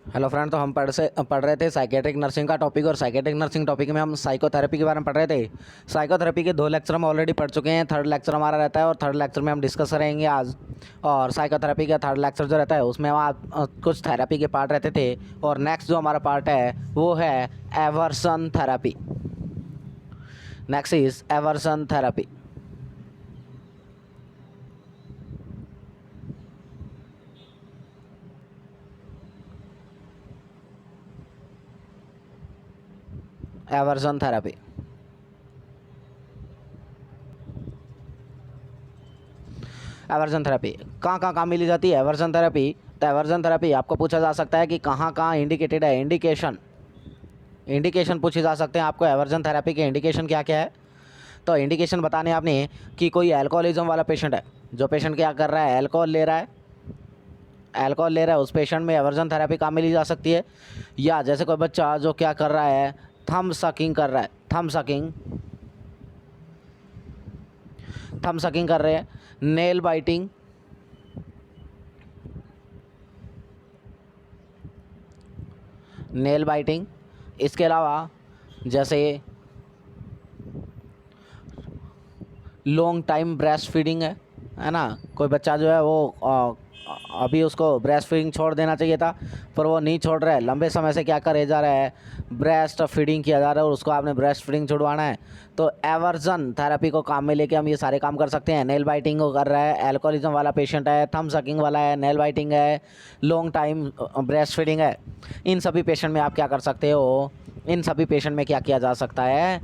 Hello friend, तो हम पढ़ रहे थे साइकेट्रिक नर्सिंग का टॉपिक। और साइकेट्रिक नर्सिंग टॉपिक में हम साइकोथेरेपी के बारे में पढ़ रहे थे। साइकोथेरेपी के 2 लेक्चर हम ऑलरेडी पढ़ चुके हैं। थर्ड लेक्चर हमारा रहता है और थर्ड लेक्चर में हम डिस्कस करेंगे आज। और साइकोथेरेपी का थर्ड लेक्चर जो रहता है उसमें हम कुछ थेरेपी के पार्ट रहते थे। और नेक्स्ट जो हमारा पार्ट है वो है aversion therapy. Next is aversion therapy. Aversion therapy aversion therapy कहाँ कहाँ मिली जाती है एवर्जन थेरेपी। तो एवर्जन थेरेपी आपको पूछा जा सकता है कि कहाँ कहाँ इंडिकेटेड है। इंडिकेशन पूछे जा सकते हैं आपको एवर्जन थेरेपी के। इंडिकेशन क्या क्या है, तो इंडिकेशन बताने आपने कि कोई अल्कोहलिज्म वाला पेशेंट है, जो पेशेंट क्या कर रहा है, अल्कोहल ले रहा है, उस पेशेंट में एवर्जन थेरेपी कहाँ मिली जा सकती है। या जैसे कोई बच्चा जो क्या कर रहा है, थम सकिंग कर रहा है, थम सकिंग कर रहे हैं, नेल बाइटिंग। इसके अलावा जैसे लॉन्ग टाइम ब्रेस्ट फीडिंग है ना। कोई बच्चा जो है वो अभी उसको ब्रेस्ट फीडिंग छोड़ देना चाहिए था पर वो नहीं छोड़ रहा है, लंबे समय से क्या करे जा रहा है, ब्रेस्ट फीडिंग किया जा रहा है और उसको आपने ब्रेस्ट फीडिंग छुड़वाना है। तो एवर्जन थेरेपी को काम में लेके हम ये सारे काम कर सकते हैं। नेल बाइटिंग को कर रहा है, एल्कोहलिज्म वाला पेशेंट है, थम सकिंग वाला है, नेल बाइटिंग है, लॉन्ग टाइम ब्रेस्ट फीडिंग है। इन सभी पेशेंट में आप क्या कर सकते हो, इन सभी पेशेंट में क्या किया जा सकता है,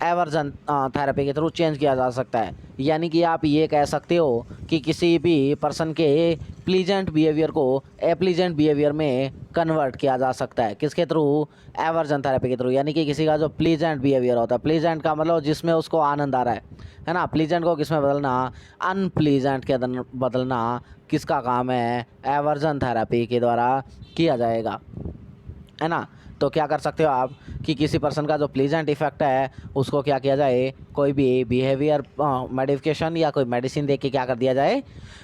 एवर्जन थेरेपी के थ्रू चेंज किया जा सकता है। यानी कि आप ये कह सकते हो कि किसी भी पर्सन के प्लीजेंट बिहेवियर को एप्लीजेंट बिहेवियर में कन्वर्ट किया जा सकता है। किसके थ्रू, एवर्जन थेरेपी के थ्रू। यानी कि किसी का जो प्लीजेंट बिहेवियर होता है, प्लीजेंट का मतलब जिसमें उसको आनंद आ रहा है ना, प्लीजेंट को किसमें बदलना, अनप्लीजेंट के अंदर बदलना, किसका काम है, एवर्जन थेरेपी के द्वारा किया जाएगा, है ना। तो क्या कर सकते हो आप कि किसी पर्सन का जो प्लीजेंट इफेक्ट है उसको क्या किया जाए, कोई भी बिहेवियर मॉडिफिकेशन या कोई मेडिसिन दे के क्या कर दिया जाए,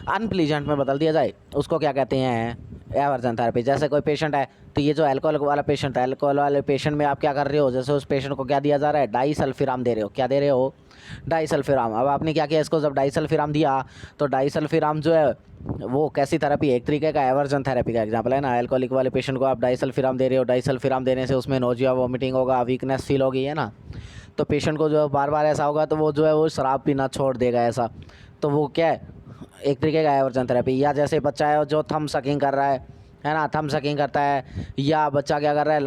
अनप्लीजेंट में बदल दिया जाए। उसको क्या कहते हैं, एवर्जन थेरेपी। जैसे कोई पेशेंट है, तो ये जो अल्कोहल वाला पेशेंट है, अल्कोहल वाले पेशेंट में आप क्या कर रहे हो, जैसे उस पेशेंट को क्या दिया जा रहा है, डाइसल्फिराम दे रहे हो। क्या दे रहे हो, डाइसल्फिराम। अब आपने क्या किया, इसको जब डाइसल्फिराम दिया तो डाइसल्फिराम जो है वो कैसी थेरेपी, एक तरीके का एवर्जन थेरेपी का एग्जांपल है ना। अल्कोहलिक वाले पेशेंट को आप डाइसल्फिराम दे रहे हो, डाइसल्फिराम देने से उसमें नोजिया वोमिटिंग होगा, वीकनेस फील होगी, है ना। तो पेशेंट को जो बार बार ऐसा होगा तो वो जो है वो शराब पीना छोड़ देगा ऐसा। तो वो क्या है, एक तरीके का एवर्जन थेरेपी। या जैसे बच्चा है जो थम सकिंग कर रहा है ना, थम सकिंग करता है, या बच्चा क्या कर रहा है,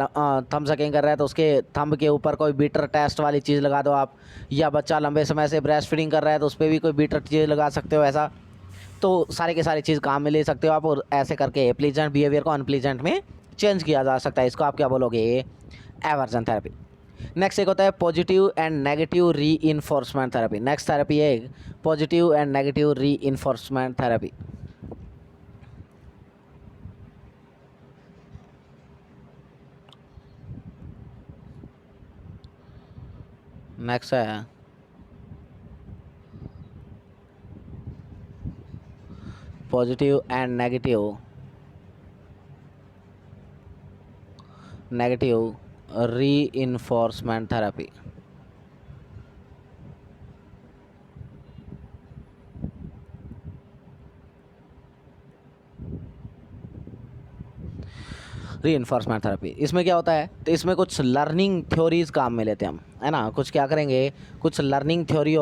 थम सकिंग कर रहा है तो उसके थंब के ऊपर कोई बीटर टेस्ट वाली चीज़ लगा दो आप। या बच्चा लंबे समय से ब्रेस्ट फीडिंग कर रहा है तो उस पर भी कोई बीटर चीज़ लगा सकते हो ऐसा। तो सारे के सारी चीज़ काम में ले सकते हो आप, और ऐसे करके प्लीजेंट बिहेवियर को अनप्लीजेंट में चेंज किया जा सकता है। इसको आप क्या बोलोगे, एवर्जन थेरेपी। नेक्स्ट एक होता है पॉजिटिव एंड नेगेटिव री इन्फोर्समेंट थेरेपी। नेक्स्ट थेरेपी है पॉजिटिव एंड नेगेटिव री इन्फोर्समेंट थेरेपी। नेक्स्ट है पॉजिटिव एंड नेगेटिव री इन्फोर्समेंट थेरेपी। री इन्फोर्समेंट थेरेपी इसमें क्या होता है, तो इसमें कुछ लर्निंग थ्योरीज काम में लेते हैं हम, है ना। कुछ क्या करेंगे, कुछ लर्निंग थ्योरी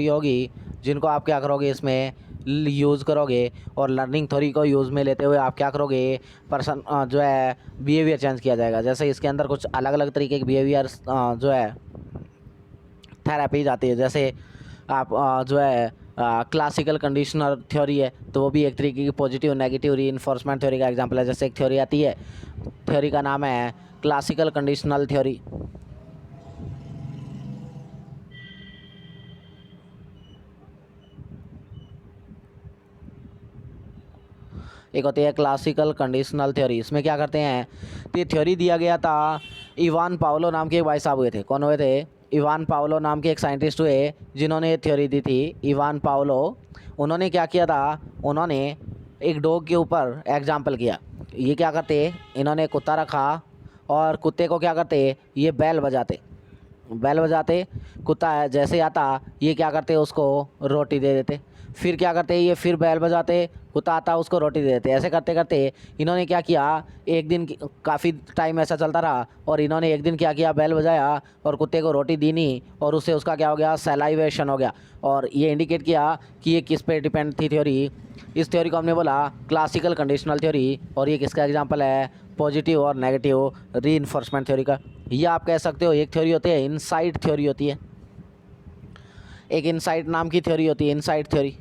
होगी, जिनको आप क्या करोगे, इसमें यूज़ करोगे। और लर्निंग थ्योरी को यूज़ में लेते हुए आप क्या करोगे, पर्सन जो है बिहेवियर चेंज किया जाएगा। जैसे इसके अंदर कुछ अलग अलग तरीके के बिहेवियर जो है थेरेपी जाती है। जैसे आप जो है क्लासिकल कंडीशनर थ्योरी है, तो वो भी एक तरीके की पॉजिटिव नेगेटिव री इन्फोर्समेंट थ्योरी का एग्जांपल है। जैसे एक थ्योरी आती है, थ्योरी का नाम है क्लासिकल कंडीशनल थ्योरी। एक होती है क्लासिकल कंडीशनल थ्योरी। इसमें क्या करते हैं, तो ये थ्योरी दिया गया था, इवान पावलो नाम के एक भाई साहब हुए थे। कौन हुए थे, इवान पावलो नाम के एक साइंटिस्ट हुए जिन्होंने ये थ्योरी दी थी, इवान पावलो। उन्होंने क्या किया था, उन्होंने एक डॉग के ऊपर एग्जाम्पल किया। ये क्या करते, इन्होंने कुत्ता रखा और कुत्ते को क्या करते, ये बैल बजाते, बैल बजाते, कुत्ता जैसे आता ये क्या करते, उसको रोटी दे देते। फिर क्या करते, ये फिर बैल बजाते, कुत्ता आता उसको रोटी दे देते। ऐसे करते करते इन्होंने क्या किया, एक दिन काफ़ी टाइम ऐसा चलता रहा और इन्होंने एक दिन क्या किया, बैल बजाया और कुत्ते को रोटी दी नहीं, और उससे उसका क्या हो गया, सैलाइवेशन हो गया। और ये इंडिकेट किया कि ये किस पे डिपेंड थी थ्योरी। इस थ्योरी को हमने बोला क्लासिकल कंडीशनल थ्योरी, और ये किसका एग्जाम्पल है, पॉजिटिव और नेगेटिव रीइंफोर्समेंट थ्योरी का। या आप कह सकते हो एक थ्योरी होती है इनसाइट थ्योरी होती है, एक इनसाइट नाम की थ्योरी होती है, इनसाइट थ्योरी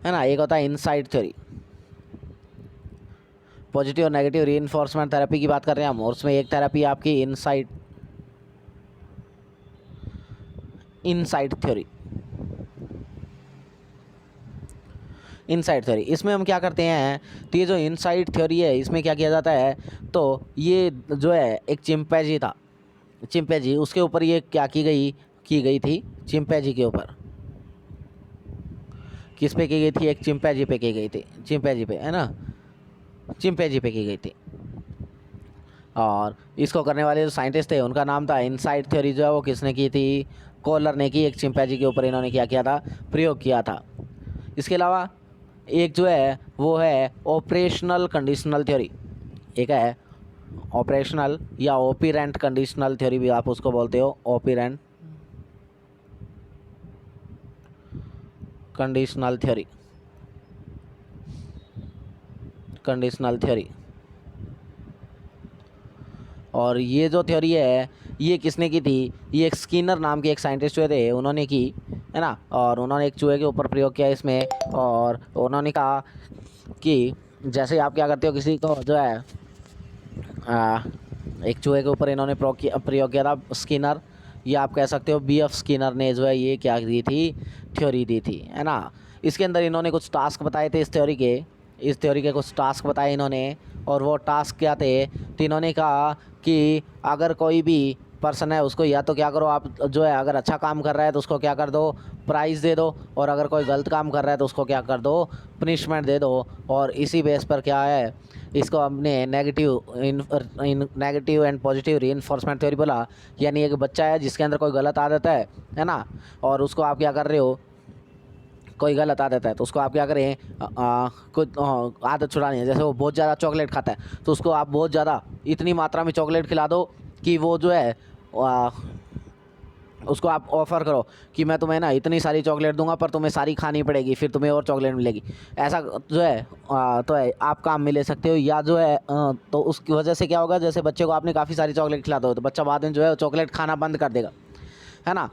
है ना। एक होता है इनसाइट थ्योरी। पॉजिटिव और नेगेटिव रीइंफोर्समेंट थेरेपी की बात कर रहे हैं हम, और उसमें एक थेरेपी आपकी इनसाइट थ्योरी, इनसाइट थ्योरी। इसमें हम क्या करते हैं, तो ये जो इनसाइट थ्योरी है इसमें क्या किया जाता है, तो ये जो है एक चिंपैंजी था, चिंपैंजी, उसके ऊपर ये क्या की गई थी, चिंपैंजी के ऊपर। किस पे की गई थी, एक चिंपैंजी पे की गई थी, चिंपैंजी पे है ना, चिंपैंजी पे की गई थी। और इसको करने वाले जो साइंटिस्ट थे उनका नाम था, इनसाइट थ्योरी जो है वो किसने की थी, कोलर ने की। एक चिंपैंजी के ऊपर इन्होंने क्या किया था, प्रयोग किया था। इसके अलावा एक जो है वो है ऑपरेशनल कंडीशनल थ्योरी। एक है ऑपरेशनल या ओपीरेंट कंडीशनल थ्योरी भी आप उसको बोलते हो, ओपीरेंट कंडीशनल थ्योरी, कंडीशनल थ्योरी। और ये जो थ्योरी है ये किसने की थी, ये एक स्किनर नाम के एक साइंटिस्ट हुए थे, उन्होंने की, है ना। और उन्होंने एक चूहे के ऊपर प्रयोग किया इसमें, और उन्होंने कहा कि जैसे आप क्या करते हो, किसी को जो है एक चूहे के ऊपर इन्होंने प्रयोग किया था, स्किनर, या आप कह सकते हो बीएफ स्किनर ने जो है ये क्या दी थी, थ्योरी दी थी, है ना। इसके अंदर इन्होंने कुछ टास्क बताए थे इस थ्योरी के कुछ टास्क बताए इन्होंने, और वो टास्क क्या थे, तो इन्होंने कहा कि अगर कोई भी पर्सन है उसको या तो क्या करो आप, जो है अगर अच्छा काम कर रहा है तो उसको क्या कर दो, प्राइज़ दे दो, और अगर कोई गलत काम कर रहा है तो उसको क्या कर दो, पनिशमेंट दे दो। और इसी बेस पर क्या है, इसको हमने negative and positive reinforcement theory बोला। यानी एक बच्चा है जिसके अंदर कोई गलत आदत है ना, और उसको आप क्या कर रहे हो, कोई गलत आदत है तो उसको आप क्या करें, कुछ आदत छुड़ानी है। जैसे वो बहुत ज़्यादा चॉकलेट खाता है तो उसको आप बहुत ज़्यादा इतनी मात्रा में चॉकलेट खिला दो कि वो जो है उसको आप ऑफ़र करो कि मैं तुम्हें ना इतनी सारी चॉकलेट दूंगा पर तुम्हें सारी खानी पड़ेगी, फिर तुम्हें और चॉकलेट मिलेगी। ऐसा जो है तो है आप काम में ले सकते हो। या जो है तो उसकी वजह से क्या होगा, जैसे बच्चे को आपने काफ़ी सारी चॉकलेट खिला दो तो बच्चा बाद में जो है चॉकलेट खाना बंद कर देगा, है ना।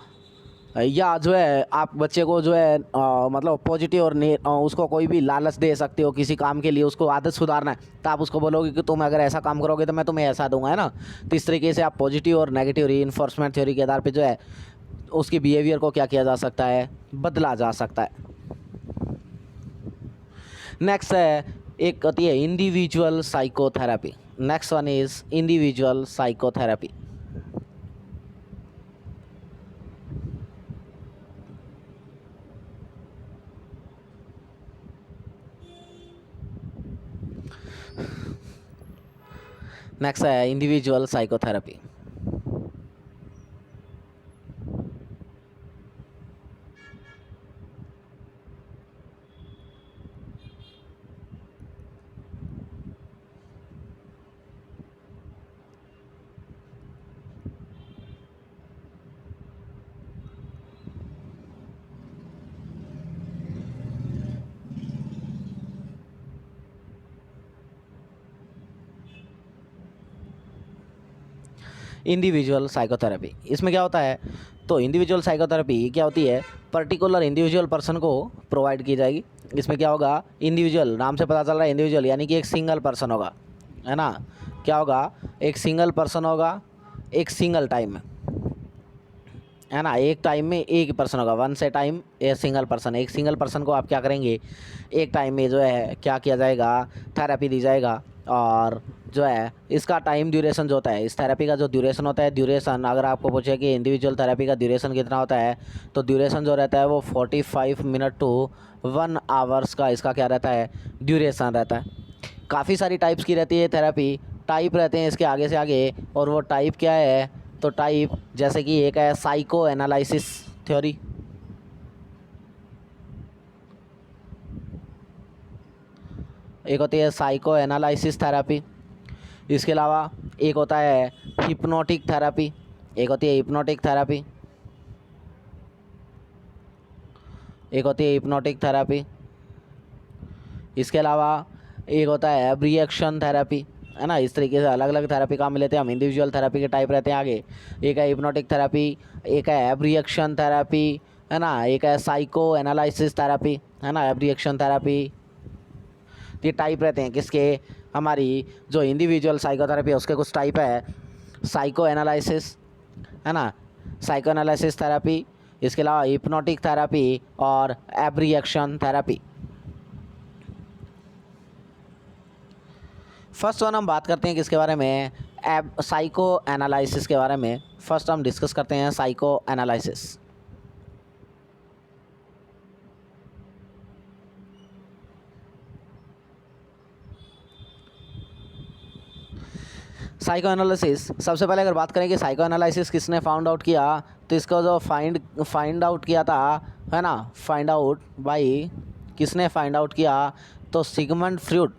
या जो है आप बच्चे को जो है मतलब पॉजिटिव और उसको कोई भी लालच दे सकते हो किसी काम के लिए, उसको आदत सुधारना है तो आप उसको बोलोगे कि तुम अगर ऐसा काम करोगे तो मैं तुम्हें ऐसा दूंगा, है ना। तो इस तरीके से आप पॉजिटिव और नेगेटिव रीइंफोर्समेंट थ्योरी के आधार पे जो है उसकी बिहेवियर को क्या किया जा सकता है, बदला जा सकता है। नेक्स्ट है एक होती है individual psychotherapy. Next one is individual psychotherapy. Next है इंडिविजुअल साइकोथेरेपी। इंडिविजुअल साइकोथेरेपी इसमें क्या होता है, तो इंडिविजुअल साइकोथेरेपी क्या होती है, पर्टिकुलर इंडिविजुअल पर्सन को प्रोवाइड की जाएगी। इसमें क्या होगा, इंडिविजुअल नाम से पता चल रहा है इंडिविजुअल यानी कि एक सिंगल पर्सन होगा, है ना। क्या होगा, एक सिंगल पर्सन होगा एक सिंगल टाइम में, है ना। एक टाइम में एक ही पर्सन होगा, वन से टाइम ए सिंगल पर्सन। एक सिंगल पर्सन को आप क्या करेंगे, एक टाइम में जो है क्या किया जाएगा, थेरेपी दी जाएगा। और जो है इसका टाइम ड्यूरेशन जो होता है, इस थेरेपी का जो ड्यूरेशन होता है, ड्यूरेशन अगर आपको पूछे कि इंडिविजुअल थेरेपी का ड्यूरेशन कितना होता है, तो ड्यूरेशन जो रहता है वो 45 मिनट टू 1 आवर्स का इसका क्या रहता है, ड्यूरेशन रहता है। काफ़ी सारी टाइप्स की रहती है थेरेपी, टाइप रहते हैं इसके आगे से आगे, और वो टाइप क्या है, तो टाइप जैसे कि एक है साइको एनालिसिस थ्योरी, एक होती है साइको एनालिसिस थेरेपी। इसके अलावा एक होता है हिप्नोटिक थेरेपी, एक होती है हिप्नोटिक थेरेपी, एक होती है हिप्नोटिक थेरेपी। इसके अलावा एक होता है एब्रिएक्शन थेरेपी, है ना। इस तरीके से अलग अलग थेरेपी काम लेते हैं हम, इंडिविजुअल थेरेपी के टाइप रहते हैं आगे। एक है हिप्नोटिक थेरेपी, एक है एब्रिएक्शन थेरेपी, है ना, एक है साइको एनालिसिस थेरेपी, है ना, एब्रिएक्शन थेरेपी। ये टाइप रहते हैं किसके, हमारी जो इंडिविजुअल साइकोथेरेपी है उसके कुछ टाइप है, साइको एनालिसिस, है ना, साइको एनालिसिस थेरेपी। इसके अलावा हिप्नोटिक थेरेपी और एब्रिएक्शन थेरेपी। फर्स्ट वन हम बात करते हैं किसके बारे में, साइको एनालिसिस के बारे में। फर्स्ट हम डिस्कस करते हैं साइको एनालिसिस। साइको एनालिसिस, सबसे पहले अगर बात करें कि साइको एनालिसिस किसने फाउंड आउट किया, तो इसको जो फाइंड आउट किया था, है ना, फाइंड आउट भाई किसने फाइंड आउट किया, तो सिगमंड फ्रूड।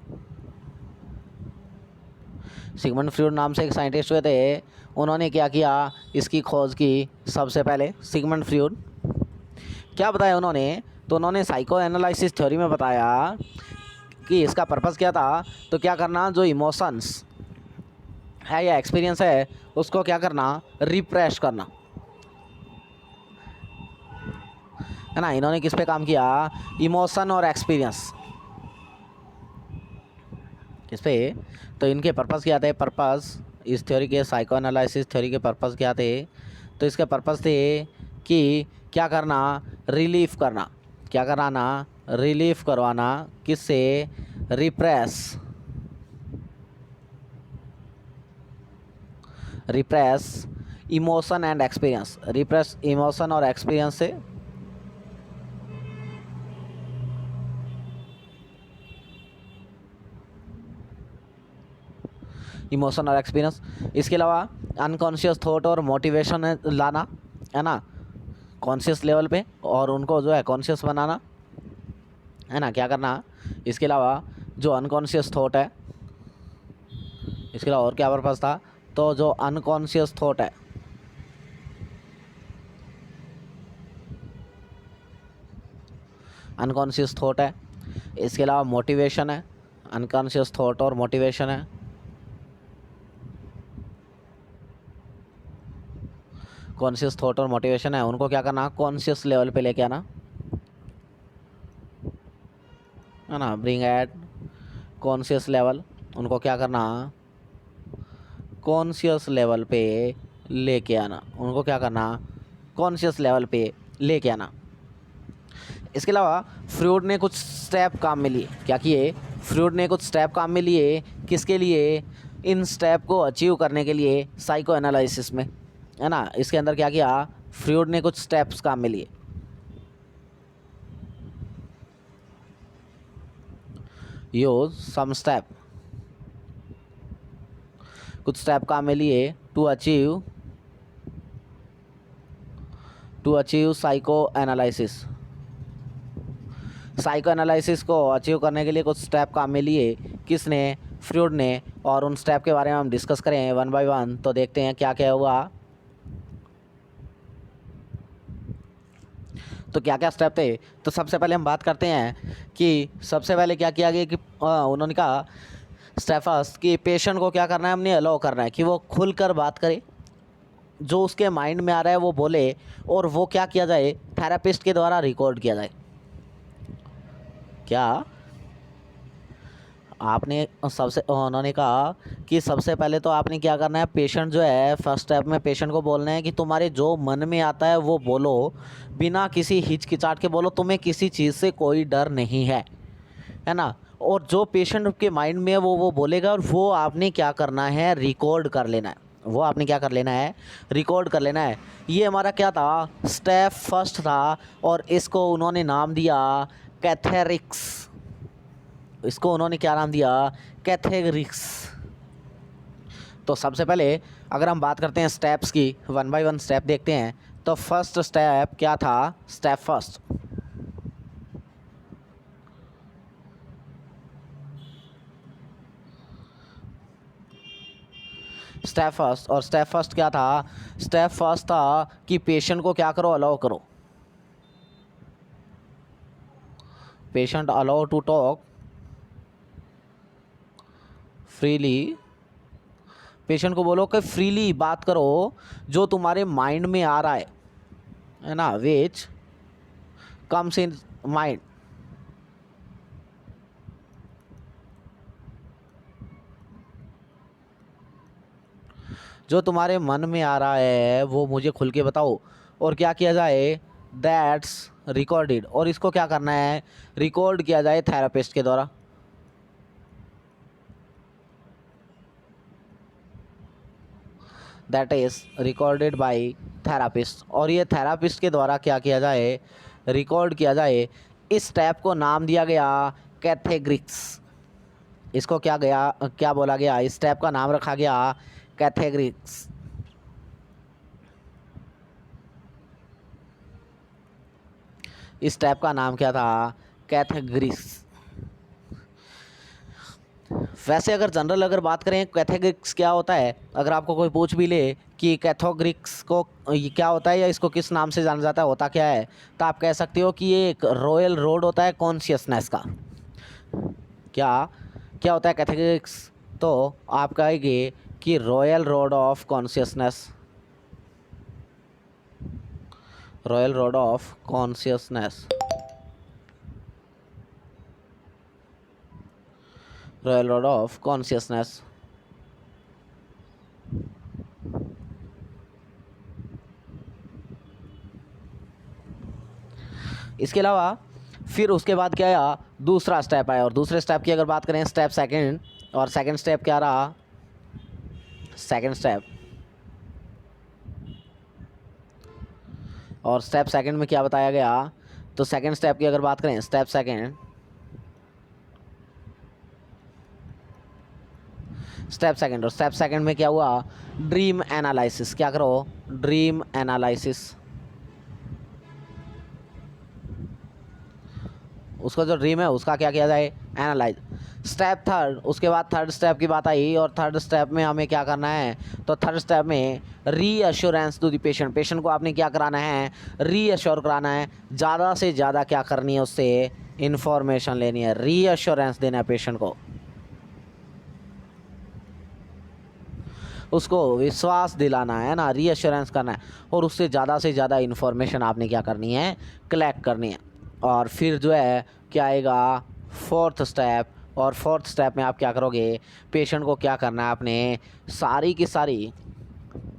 सिगमंड फ्रूड नाम से एक साइंटिस्ट हुए थे, उन्होंने क्या किया, इसकी खोज की सबसे पहले सिगमंड फ्रूड। क्या बताया उन्होंने, तो उन्होंने साइको एनालिसिस थ्योरी में बताया कि इसका पर्पस क्या था, तो क्या करना, जो इमोशंस है या एक्सपीरियंस है उसको क्या करना, रिप्रेस करना, है ना। इन्होंने किस पे काम किया, इमोशन और एक्सपीरियंस, किस पे, तो इनके पर्पस क्या थे, पर्पस इस थ्योरी के, साइको एनालिसिस थ्योरी के पर्पस क्या थे, तो इसके पर्पस थे कि क्या करना, रिलीफ करना, क्या कराना, रिलीफ करवाना, किससे, repress emotion and experience, repress emotion और एक्सपीरियंस से इमोशन और एक्सपीरियंस। इसके अलावा अनकॉन्शियस थॉट और मोटिवेशन लाना, है ना, कॉन्शियस लेवल पे, और उनको जो है कॉन्शियस बनाना, है ना, क्या करना। इसके अलावा जो अनकॉन्शियस थॉट है, इसके अलावा और क्या पर्पस था, तो जो अनकॉन्शियस थॉट है, अनकॉन्शियस थॉट है, इसके अलावा मोटिवेशन है, अनकॉन्शियस थॉट और मोटिवेशन है, कॉन्शियस थॉट और मोटिवेशन है, उनको क्या करना, कॉन्शियस लेवल पे लेके आना, है ना, ब्रिंग एट कॉन्शियस लेवल, उनको क्या करना, कॉन्शियस लेवल पे लेके आना, उनको क्या करना, कॉन्शियस लेवल पे लेके आना। इसके अलावा फ्रूड ने कुछ स्टेप काम में लिए, क्या किए, फ्रूड ने कुछ स्टेप काम में लिए, किसके लिए, इन स्टेप को अचीव करने के लिए साइको एनालिसिस में, है ना। इसके अंदर क्या किया, फ्रूड ने कुछ स्टेप्स काम में लिए, यूज सम स्टेप, कुछ स्टेप काम में लिए to achieve psychoanalysis. Psychoanalysis को अचीव करने के लिए कुछ स्टेप काम में लिए, किसने, फ्रूड ने। और उन स्टेप के बारे में हम डिस्कस करें वन बाय वन, तो देखते हैं क्या क्या हुआ। तो क्या क्या स्टेप थे, तो सबसे पहले हम बात करते हैं कि सबसे पहले क्या किया गया कि उन्होंने कहा स्टेप फर्स्ट कि पेशेंट को क्या करना है, हमने अलाउ करना है कि वो खुलकर बात करे, जो उसके माइंड में आ रहा है वो बोले, और वो क्या किया जाए, थेरेपिस्ट के द्वारा रिकॉर्ड किया जाए। क्या आपने सबसे, उन्होंने कहा कि सबसे पहले तो आपने क्या करना है, पेशेंट जो है, फर्स्ट स्टेप में पेशेंट को बोलना है कि तुम्हारे जो मन में आता है वो बोलो, बिना किसी हिचकिचाहट के बोलो, तुम्हें किसी चीज़ से कोई डर नहीं है, है ना। और जो पेशेंट के माइंड में है वो बोलेगा, और वो आपने क्या करना है, रिकॉर्ड कर लेना है। वो आपने क्या कर लेना है, रिकॉर्ड कर लेना है। ये हमारा क्या था, स्टेप फर्स्ट था, और इसको उन्होंने नाम दिया कैथेरिक्स। इसको उन्होंने क्या नाम दिया, कैथेरिक्स। तो सबसे पहले अगर हम बात करते हैं स्टेप्स की, वन बाय वन स्टेप देखते हैं। तो फर्स्ट स्टेप क्या था, स्टेप फर्स्ट, स्टेप फर्स्ट। और स्टेप फर्स्ट क्या था, स्टेप फर्स्ट था कि पेशेंट को क्या करो, अलाउ करो, patient allow to talk freely. Patient को बोलो कि फ्रीली बात करो जो तुम्हारे माइंड में आ रहा है ना, विच कम्स इन माइंड। जो तुम्हारे मन में आ रहा है वो मुझे खुल के बताओ। और क्या किया जाए, दैट्स रिकॉर्डेड। और इसको क्या करना है, रिकॉर्ड किया जाए थेरापिस्ट के द्वारा। That is recorded by therapist. और ये थेरापिस्ट के द्वारा क्या किया जाए, रिकॉर्ड किया जाए। इस स्टेप को नाम दिया गया कैथेग्रिक्स। इसको क्या बोला गया, इस स्टेप का नाम रखा गया कैथेग्रिक्स। इस टाइप का नाम क्या था, कैथेग्रिक्स। वैसे अगर जनरल अगर बात करें कैथेग्रिक्स क्या होता है, अगर आपको कोई पूछ भी ले कि कैथोग्रिक्स को ये क्या होता है या इसको किस नाम से जाना जाता है, होता क्या है, तो आप कह सकते हो कि ये एक रॉयल रोड होता है कॉन्शियसनेस का। क्या क्या होता है कैथेग्रिक्स, तो आप कहेंगे कि royal road of consciousness, royal road of consciousness, royal road of consciousness. इसके अलावा फिर उसके बाद क्या आया, दूसरा स्टेप आया। और दूसरे स्टेप की अगर बात करें, स्टेप सेकंड, और सेकंड स्टेप क्या रहा, सेकंड स्टेप, और स्टेप सेकंड में क्या बताया गया, तो सेकंड स्टेप की अगर बात करें, स्टेप सेकंड, स्टेप सेकंड, और स्टेप सेकंड में क्या हुआ, ड्रीम एनालिसिस। क्या करो, ड्रीम एनालिसिस। उसका जो ड्रीम है उसका क्या किया जाए, एनालाइज। स्टेप थर्ड, उसके बाद थर्ड स्टेप की बात आई, और थर्ड स्टेप में हमें क्या करना है, तो थर्ड स्टेप में reassurance to the patient. Patient को आपने क्या कराना है, रीअश्योर कराना है, ज़्यादा से ज़्यादा क्या करनी है, उससे इंफॉर्मेशन लेनी है, रीअश्योरेंस देना है पेशेंट को, उसको विश्वास दिलाना है ना, रीअश्योरेंस करना है, और उससे ज़्यादा इन्फॉर्मेशन आपने क्या करनी है, कलेक्ट करनी है। और फिर जो है क्या आएगा, फोर्थ स्टेप। और फोर्थ स्टेप में आप क्या करोगे, पेशेंट को क्या करना है, आपने सारी की सारी,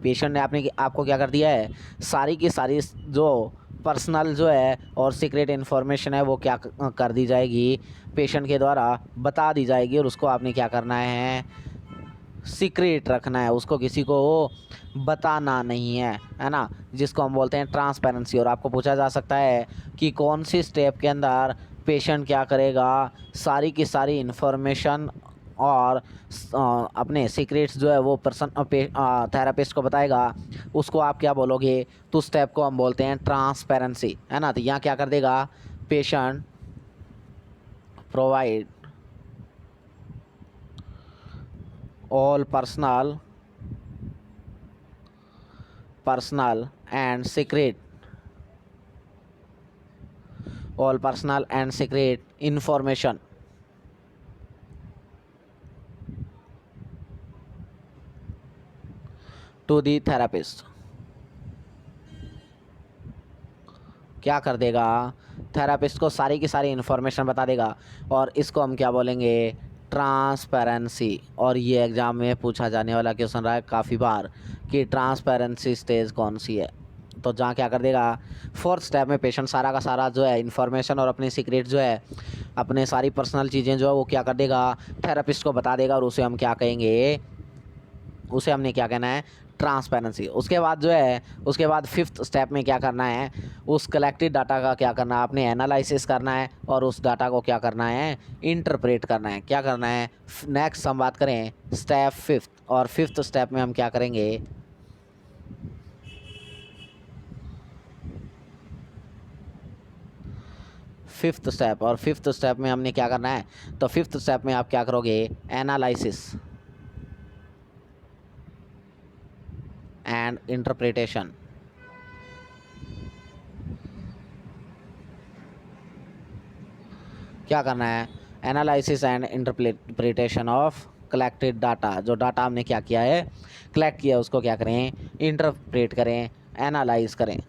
पेशेंट ने आपको क्या कर दिया है, सारी की सारी जो पर्सनल जो है और सीक्रेट इन्फॉर्मेशन है वो क्या कर दी जाएगी, पेशेंट के द्वारा बता दी जाएगी। और उसको आपने क्या करना है, सीक्रेट रखना है, उसको किसी को बताना नहीं है ना, जिसको हम बोलते हैं ट्रांसपेरेंसी। और आपको पूछा जा सकता है कि कौन सी स्टेप के अंदर पेशेंट क्या करेगा, सारी की सारी इन्फॉर्मेशन और अपने सीक्रेट्स जो है वो पर्सन थेरापिस्ट को बताएगा, उसको आप क्या बोलोगे, तो स्टेप को हम बोलते हैं ट्रांसपेरेंसी, है ना। तो यहाँ क्या कर देगा, patient provide all personal and secret, all personal and secret information to the therapist। क्या कर देगा, थेरापिस्ट को सारी की सारी इन्फॉर्मेशन बता देगा। और इसको हम क्या बोलेंगे, ट्रांसपेरेंसी। और ये एग्ज़ाम में पूछा जाने वाला क्वेश्चन रहा है काफ़ी बार कि ट्रांसपेरेंसी स्टेज कौन सी है। तो जहाँ क्या कर देगा, फोर्थ स्टेप में पेशेंट सारा का सारा जो है इन्फॉर्मेशन और अपनी सीक्रेट जो है अपने सारी पर्सनल चीज़ें जो है वो क्या कर देगा, थेरेपिस्ट को बता देगा, और उसे हम क्या कहेंगे, उसे हमने क्या कहना है, ट्रांसपेरेंसी। उसके बाद जो है, उसके बाद 5th स्टेप में क्या करना है, उस कलेक्टेड डाटा का क्या करना है, आपने एनालिसिस करना है और उस डाटा को क्या करना है, इंटरप्रेट करना है। क्या करना है, नेक्स्ट हम बात करें स्टेप 5th, और 5th स्टेप में हम क्या करेंगे, फिफ्थ स्टेप, और 5th स्टेप में हमने क्या करना है, तो 5th स्टेप में आप क्या करोगे, एनालिसिस एंड इंटरप्रिटेशन। क्या करना है, analysis and interpretation of collected data. जो डाटा हमने क्या किया है, कलेक्ट किया, उसको क्या करें, इंटरप्रेट करें, एनालाइज करें।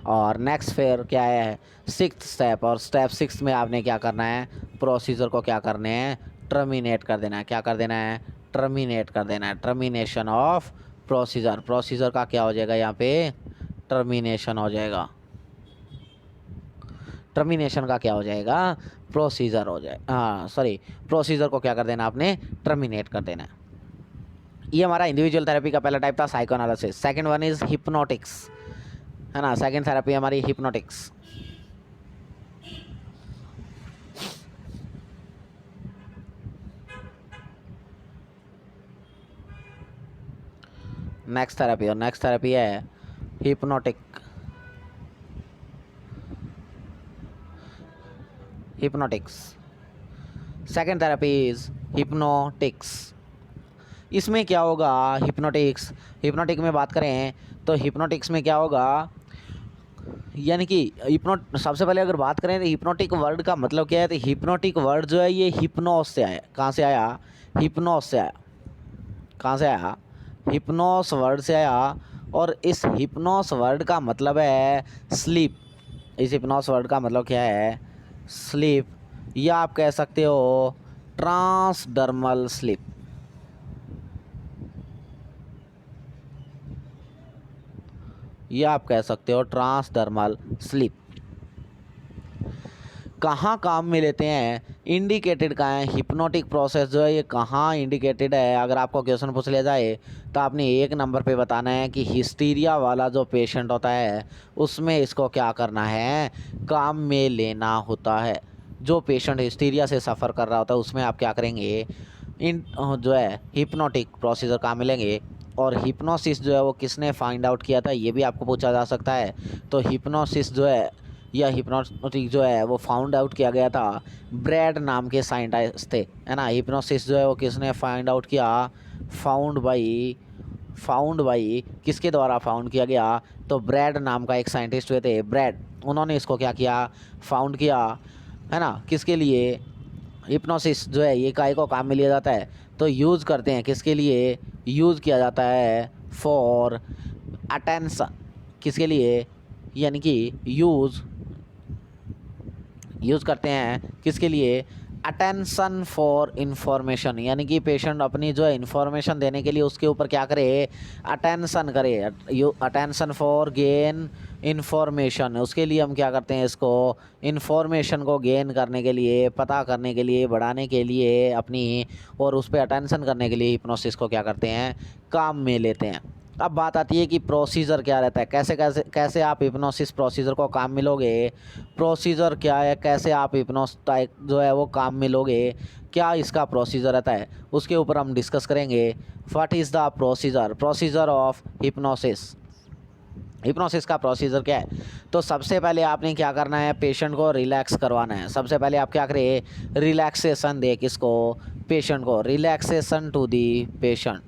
और नेक्स्ट फिर क्या है, 6th स्टेप, और स्टेप 6 में आपने क्या करना है, प्रोसीजर को क्या करने हैं, टर्मिनेट कर देना है। क्या कर देना है, टर्मिनेट कर देना है, टर्मिनेशन ऑफ प्रोसीजर। प्रोसीजर का क्या हो जाएगा यहाँ पे, टर्मिनेशन हो जाएगा। टर्मिनेशन का क्या हो जाएगा, प्रोसीजर हो जाए, हाँ सॉरी, प्रोसीजर को क्या कर देना आपने, टर्मिनेट कर देना है। ये हमारा इंडिविजुअल थेरेपी का पहला टाइप था, psychoanalysis. Second one is hypnotics, है ना, सेकंड थेरेपी हमारी हिप्नोटिक्स। नेक्स्ट थेरेपी, और नेक्स्ट थेरेपी है hypnotic, hypnotics. Second therapy is hypnotics. इसमें क्या होगा, हिप्नोटिक्स, हिप्नोटिक में बात करें तो हिप्नोटिक्स में क्या होगा, यानी कि सबसे पहले अगर बात करें तो हिप्नोटिक वर्ड का मतलब क्या है, तो हिप्नोटिक वर्ड जो है ये हिप्नोस से आया। कहाँ से आया, हिप्नोस से आया। कहाँ से आया, हिप्नोस वर्ड से आया। और इस हिप्नोस वर्ड का मतलब है स्लीप। इस हिप्नोस वर्ड का मतलब क्या है, स्लीप, या आप कह सकते हो ट्रांसडर्मल स्लीप। या आप कह सकते हो ट्रांसडर्मल स्लीप। कहाँ काम में लेते हैं, इंडिकेटेड कहाँ है, हिप्नोटिक प्रोसेस जो है ये कहाँ इंडिकेटेड है। अगर आपको क्वेश्चन पूछ लिया जाए तो आपने 1 नंबर पे बताना है कि हिस्टीरिया वाला जो पेशेंट होता है उसमें इसको क्या करना है, काम में लेना होता है। जो पेशेंट हिस्टीरिया से सफ़र कर रहा होता है उसमें आप क्या करेंगे, इन जो है हिप्नोटिक प्रोसीजर काम में लेंगे। और हिप्नोसिस जो है वो किसने फाइंड आउट किया था, ये भी आपको पूछा जा सकता है। तो हिप्नोसिस जो है या हिप्नोटिक जो है वो फाउंड आउट किया गया था, ब्रैड नाम के साइंटिस्ट थे, है ना। हिप्नोसिस जो है वो किसने फाइंड आउट किया, फाउंड बाई किसके द्वारा फाउंड किया गया, तो ब्रैड नाम का एक साइंटिस्ट हुए थे, ब्रैड, उन्होंने इसको क्या किया, फाउंड किया, है ना। किसके लिए, हिप्नोसिस जो है ये काय को काम में लिया जाता है, तो यूज़ करते हैं किसके लिए, यूज़ किया जाता है फॉर अटेंशन। किसके लिए, यानी कि यूज़ करते हैं किसके लिए, अटेंशन फॉर इंफॉर्मेशन, यानी कि पेशेंट अपनी जो है इंफॉर्मेशन देने के लिए उसके ऊपर क्या करे, अटेंशन करे, अटेंशन फॉर गेन इंफॉर्मेशन। उसके लिए हम क्या करते हैं, इसको इंफॉर्मेशन को गेन करने के लिए, पता करने के लिए, बढ़ाने के लिए अपनी, और उस पर अटेंशन करने के लिए हिप्नोसिस को क्या करते हैं, काम में लेते हैं। अब बात आती है कि प्रोसीजर क्या रहता है, कैसे कैसे कैसे आप हिप्नोसिस प्रोसीजर को काम मिलोगे, प्रोसीजर क्या है, कैसे आप हिप्नोस जो है वो काम मिलोगे, क्या इसका प्रोसीजर रहता है, उसके ऊपर हम डिस्कस करेंगे। What is the procedure of hypnosis. Hypnosis का प्रोसीजर क्या है, तो सबसे पहले आपने क्या करना है, पेशेंट को रिलैक्स करवाना है। सबसे पहले आप क्या करें, रिलैक्सेशन दे किसको, पेशेंट को, relaxation to the patient.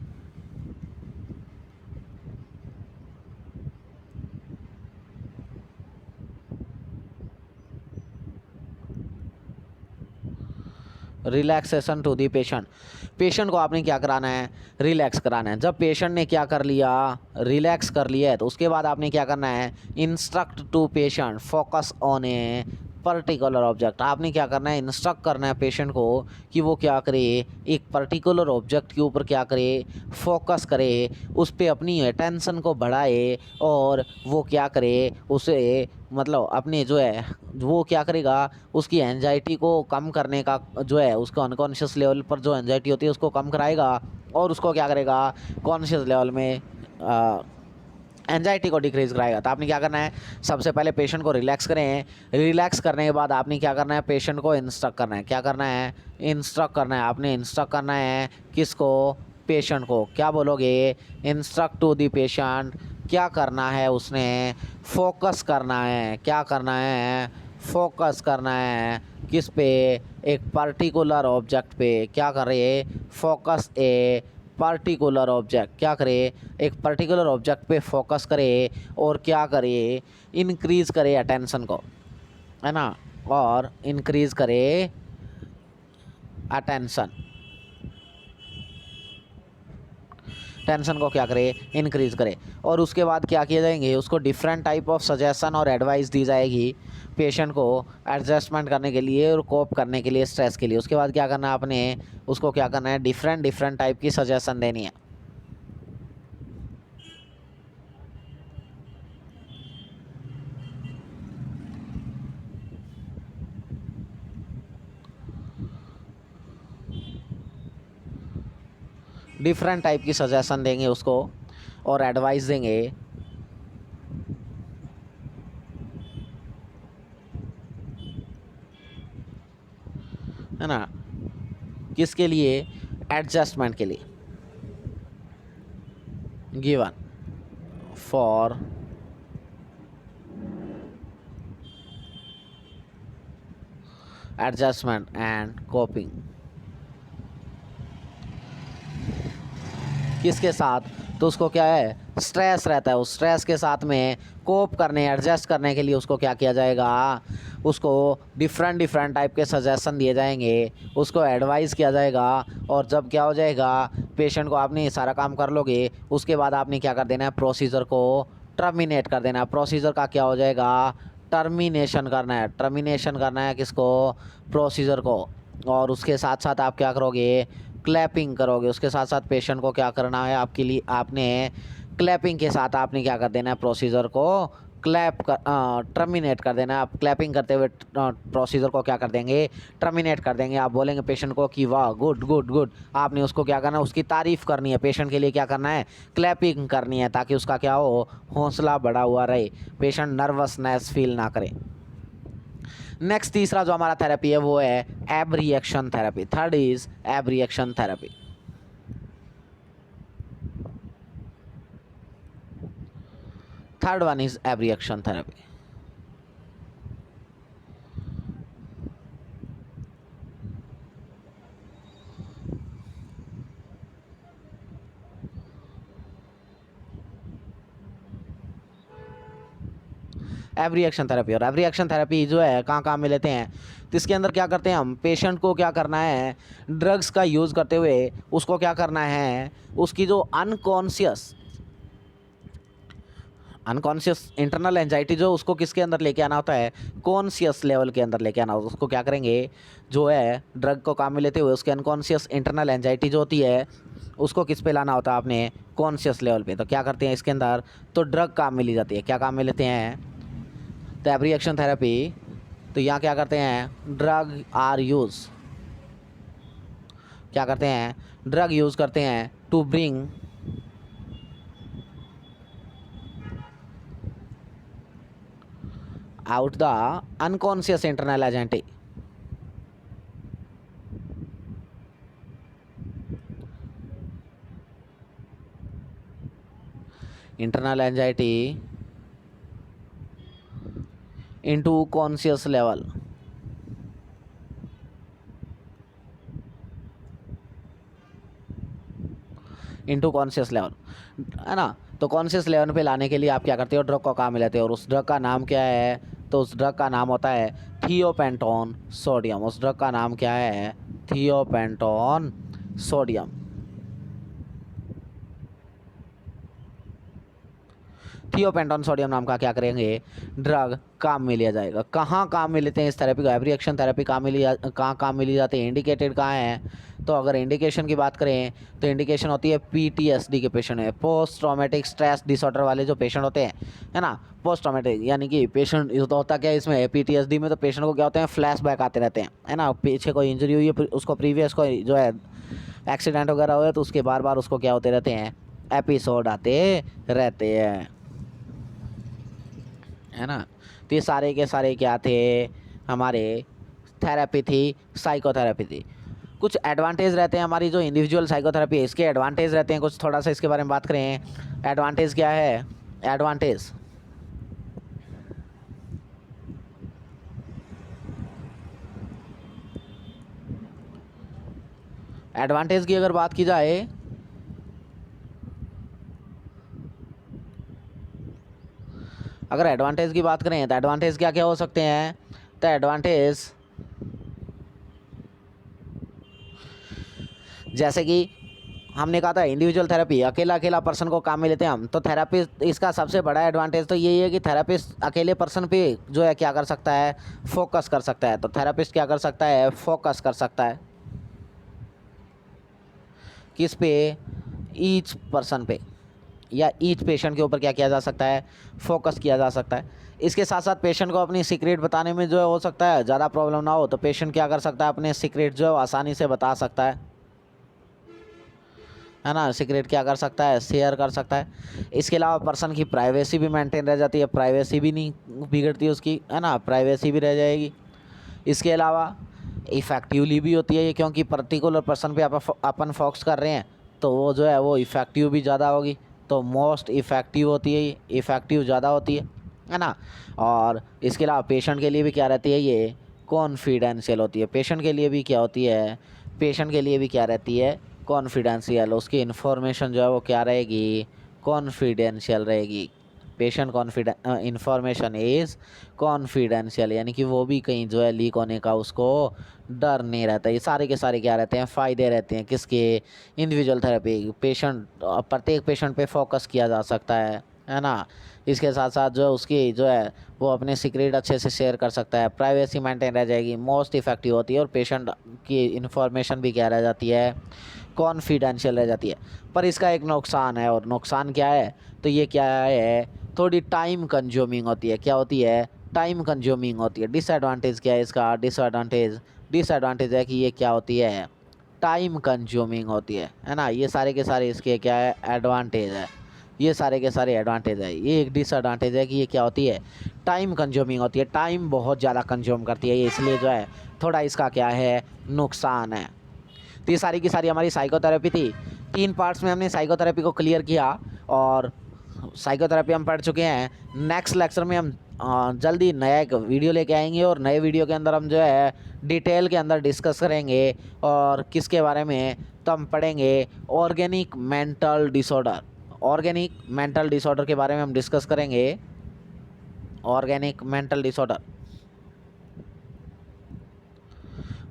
Relaxation to the patient, patient को आपने क्या कराना है, रिलैक्स कराना है। जब पेशेंट ने क्या कर लिया, रिलैक्स कर लिया है, तो उसके बाद आपने क्या करना है, instruct to patient focus on a particular object. आपने क्या करना है, इंस्ट्रक्ट करना है पेशेंट को कि वो क्या करे, एक पर्टिकुलर ऑब्जेक्ट के ऊपर क्या करे, फोकस करे, उस पर अपनी अटेंशन को बढ़ाए और वो क्या करे, उसे मतलब अपने जो है वो क्या करेगा, उसकी एंजाइटी को कम करने का जो है, उसको अनकॉन्शियस लेवल पर जो एंजाइटी होती है उसको कम कराएगा और उसको क्या करेगा, कॉन्शियस लेवल में एंजाइटी को डिक्रीज कराएगा। तो आपने क्या करना है, सबसे पहले पेशेंट को रिलैक्स करें। रिलैक्स करने के बाद आपने क्या करना है, पेशेंट को इंस्ट्रक्ट करना है। क्या करना है, इंस्ट्रक्ट करना है। आपने इंस्ट्रक्ट करना है किसको, पेशेंट को। क्या बोलोगे, इंस्ट्रक्ट टू द पेशेंट। क्या करना है उसने, फोकस करना है। क्या करना है, फोकस करना है किस पे, एक पर्टिकुलर ऑब्जेक्ट पे। क्या करे, फोकस ए पर्टिकुलर ऑब्जेक्ट। क्या करे, एक पर्टिकुलर ऑब्जेक्ट पे फोकस करे और क्या करे, इंक्रीज करे अटेंशन को, है ना, और इंक्रीज करे अटेंशन, टेंशन को क्या करे, इंक्रीज करे। और उसके बाद क्या किए जाएंगे, उसको डिफरेंट टाइप ऑफ सजेशन और एडवाइस दी जाएगी पेशेंट को एडजस्टमेंट करने के लिए और कोप करने के लिए स्ट्रेस के लिए। उसके बाद क्या करना है आपने, उसको क्या करना है, डिफरेंट डिफरेंट टाइप की सजेशन देनी है। डिफरेंट टाइप की सजेशन देंगे उसको और एडवाइस देंगे। है ना, किसके लिए, एडजस्टमेंट के लिए। Given for adjustment and coping. किसके साथ, तो उसको क्या है, स्ट्रेस रहता है, उस स्ट्रेस के साथ में कोप करने, एडजस्ट करने के लिए उसको क्या किया जाएगा, उसको डिफरेंट डिफरेंट टाइप के सजेशन दिए जाएंगे, उसको एडवाइस किया जाएगा। और जब क्या हो जाएगा, पेशेंट को आपने ये सारा काम कर लोगे, उसके बाद आपने क्या कर देना है, प्रोसीजर को टर्मिनेट कर देना है। प्रोसीजर का क्या हो जाएगा, टर्मिनेशन करना है। टर्मिनेशन करना है किसको, प्रोसीजर को। और उसके साथ साथ आप क्या करोगे, क्लैपिंग करोगे। उसके साथ साथ पेशेंट को क्या करना है, आपके लिए आपने क्लैपिंग के साथ आपने क्या कर देना है, प्रोसीजर को क्लैप कर टर्मिनेट कर देना है। आप क्लैपिंग करते हुए प्रोसीजर को क्या कर देंगे, टर्मिनेट कर देंगे। आप बोलेंगे पेशेंट को कि वाह, गुड गुड गुड। आपने उसको क्या करना है, उसकी तारीफ़ करनी है। पेशेंट के लिए क्या करना है, क्लैपिंग करनी है, ताकि उसका क्या हो, हौसला बढ़ा हुआ रहे, पेशेंट नर्वसनेस फील ना करे। नेक्स्ट तीसरा जो हमारा थेरेपी है वो है एब रिएक्शन थेरेपी। थर्ड इज एब reaction therapy. Third one is एब रिएक्शन थेरेपी। एब रिएक्शन थेरेपी, और एब रिएक्शन थेरेपी जो है कहाँ कहाँ में लेते हैं, तो इसके अंदर क्या करते हैं हम, पेशेंट को क्या करना है, ड्रग्स का यूज़ करते हुए उसको क्या करना है, उसकी जो अनकॉन्शियस इंटरनल एंजाइटी जो उसको किसके अंदर लेके आना होता है, कॉन्शियस लेवल के अंदर लेके आना होता है। उसको क्या करेंगे, जो है ड्रग को काम में लेते हुए उसके अनकॉन्शियस इंटरनल एंजाइटी जो होती है उसको किस पे लाना होता है आपने, कॉन्शियस लेवल पे। तो क्या करते हैं इसके अंदर, तो ड्रग काम में ली जाती है। क्या काम में लेते हैं, तो एब रिएक्शन थेरेपी, तो यहाँ क्या करते हैं, ड्रग आर यूज़, क्या करते हैं, ड्रग यूज़ करते हैं to bring out the unconscious internal agent. Internal anxiety into conscious level. Into conscious level, है ना। तो कॉन्शियस लेवल पे लाने के लिए आप क्या करते हो, ड्रग को काम में लेते हो। और उस ड्रग का नाम क्या है, तो उस ड्रग का नाम होता है थियोपेंटोन सोडियम। उस ड्रग का नाम क्या है, थियोपेंटोन सोडियम। थियोपेंटोन सोडियम नाम का क्या करेंगे, ड्रग काम में लिया जाएगा। कहाँ काम में लेते हैं इस थेरेपी को, एवरी एक्शन थेरेपी कहाँ काम में ली जाती है, इंडिकेटेड कहाँ है। तो अगर इंडिकेशन की बात करें तो इंडिकेशन होती है PTSD के पेशेंट में, पोस्ट ट्रॉमेटिक स्ट्रेस डिसऑर्डर वाले जो पेशेंट होते हैं, है ना। पोस्ट ट्रॉमेटिक यानी कि पेशेंट होता क्या है इसमें, PTSD में तो पेशेंट को क्या होते हैं, फ्लैशबैक आते रहते हैं, है ना। पीछे कोई इंजरी हुई है, उसको प्रीवियस कोई जो है एक्सीडेंट वगैरह हुआ तो उसके बार बार उसको क्या होते रहते हैं, एपिसोड आते रहते हैं, है ना। तो ये सारे के सारे क्या थे, हमारे थेरेपी थी, साइकोथेरेपी थी। कुछ एडवांटेज रहते हैं हमारी जो इंडिविजुअल साइकोथेरेपी है, इसके एडवांटेज रहते हैं कुछ, थोड़ा सा इसके बारे में बात करें। एडवांटेज क्या है, एडवांटेज की अगर बात की जाए, अगर एडवांटेज की बात करें तो एडवांटेज क्या क्या हो सकते हैं। तो एडवांटेज जैसे कि हमने कहा था इंडिविजुअल थेरेपी, अकेला अकेला पर्सन को काम में लेते हैं हम, तो थेरापिस्ट इसका सबसे बड़ा एडवांटेज तो यही है कि थेरापिस्ट अकेले पर्सन पे जो है क्या कर सकता है, फोकस कर सकता है। तो थेरापिस्ट क्या कर सकता है, फोकस कर सकता है किस पे, ईच पर्सन पे या ईच पेशेंट के ऊपर क्या किया जा सकता है, फोकस किया जा सकता है। इसके साथ साथ पेशेंट को अपनी सीक्रेट बताने में जो है हो सकता है ज़्यादा प्रॉब्लम ना हो, तो पेशेंट क्या कर सकता है, अपने सीक्रेट जो है आसानी से बता सकता है ना। सीक्रेट क्या कर सकता है, शेयर कर सकता है। इसके अलावा पर्सन की प्राइवेसी भी मेंटेन रह जाती है, प्राइवेसी भी नहीं बिगड़ती उसकी, है ना, प्राइवेसी भी रह जाएगी। इसके अलावा इफ़ेक्टिवली भी होती है ये, क्योंकि पर्टिकुलर पर्सन पे अपन फोकस कर रहे हैं तो वो जो है वो इफ़ेक्टिव भी ज़्यादा होगी। तो मोस्ट इफ़ेक्टिव होती है ये, इफ़ेक्टिव ज़्यादा होती है ना। और इसके अलावा पेशेंट के लिए भी क्या रहती है, ये कॉन्फिडेंशियल होती है। पेशेंट के लिए भी क्या होती है, पेशेंट के लिए भी क्या रहती है, कॉन्फिडेंशियल। उसकी इन्फॉर्मेशन जो है वो क्या रहेगी, कॉन्फिडेंशियल रहेगी। पेशेंट इंफॉर्मेशन इज़ कॉन्फिडेंशियल, यानी कि वो भी कहीं जो है लीक होने का उसको डर नहीं रहता। ये सारे के सारे क्या रहते हैं, फ़ायदे रहते हैं किसके, इंडिविजुअल थेरेपी। प्रत्येक पेशेंट पे फोकस किया जा सकता है ना। इसके साथ साथ जो है उसकी जो है वो अपने सीक्रेट अच्छे से शेयर कर सकता है, प्राइवेसी मेंटेन रह जाएगी, मोस्ट इफ़ेक्टिव होती है, और पेशेंट की इन्फॉर्मेशन भी क्या रह जाती है, कॉन्फिडेंशियल रह जाती है। पर इसका एक नुकसान है, और नुकसान क्या है, तो ये क्या है, थोड़ी टाइम कंज्यूमिंग होती है। क्या होती है, टाइम कंज्यूमिंग होती है। डिसएडवांटेज क्या है इसका, डिसएडवांटेज है कि ये क्या होती है, टाइम कंज्यूमिंग होती है ना। ये सारे के सारे इसके क्या है, एडवांटेज है। ये सारे के सारे एडवांटेज है। ये एक डिसएडवांटेज है कि ये क्या होती है, टाइम कंज्यूमिंग होती है, टाइम बहुत ज़्यादा कंज्यूम करती है ये, इसलिए जो है थोड़ा इसका क्या है, नुकसान है। तो ये सारी की सारी हमारी साइकोथेरेपी थी। 3 पार्ट्स में हमने साइकोथेरेपी को क्लियर किया, और साइकोथेरेपी हम पढ़ चुके हैं। नेक्स्ट लेक्चर में हम जल्दी नया एक वीडियो लेके आएंगे, और नए वीडियो के अंदर हम जो है डिटेल के अंदर डिस्कस करेंगे, और किसके बारे में, तो हम पढ़ेंगे organic mental disorder. Organic mental disorder के बारे में हम डिस्कस करेंगे, organic mental disorder,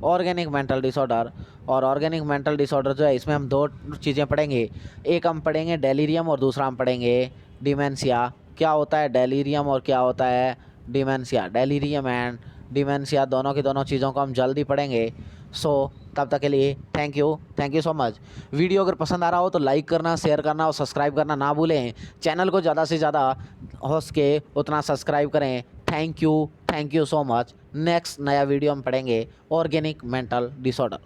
organic mental disorder. और ऑर्गेनिक मेंटल डिसऑर्डर जो है इसमें हम 2 चीज़ें पढ़ेंगे, एक हम पढ़ेंगे डेलीरियम और दूसरा हम पढ़ेंगे डिमेंशिया। क्या होता है डेलीरियम और क्या होता है डिमेंशिया, डेलीरियम एंड डिमेंशिया, दोनों की दोनों चीज़ों को हम जल्दी पढ़ेंगे। सो तब तक के लिए thank you so much. Video अगर पसंद आ रहा हो तो लाइक करना, शेयर करना और सब्सक्राइब करना ना भूलें। चैनल को ज़्यादा से ज़्यादा हो सके उतना सब्सक्राइब करें। Thank you so much. Next नया वीडियो हम पढ़ेंगे ऑर्गेनिक मेंटल डिसऑर्डर।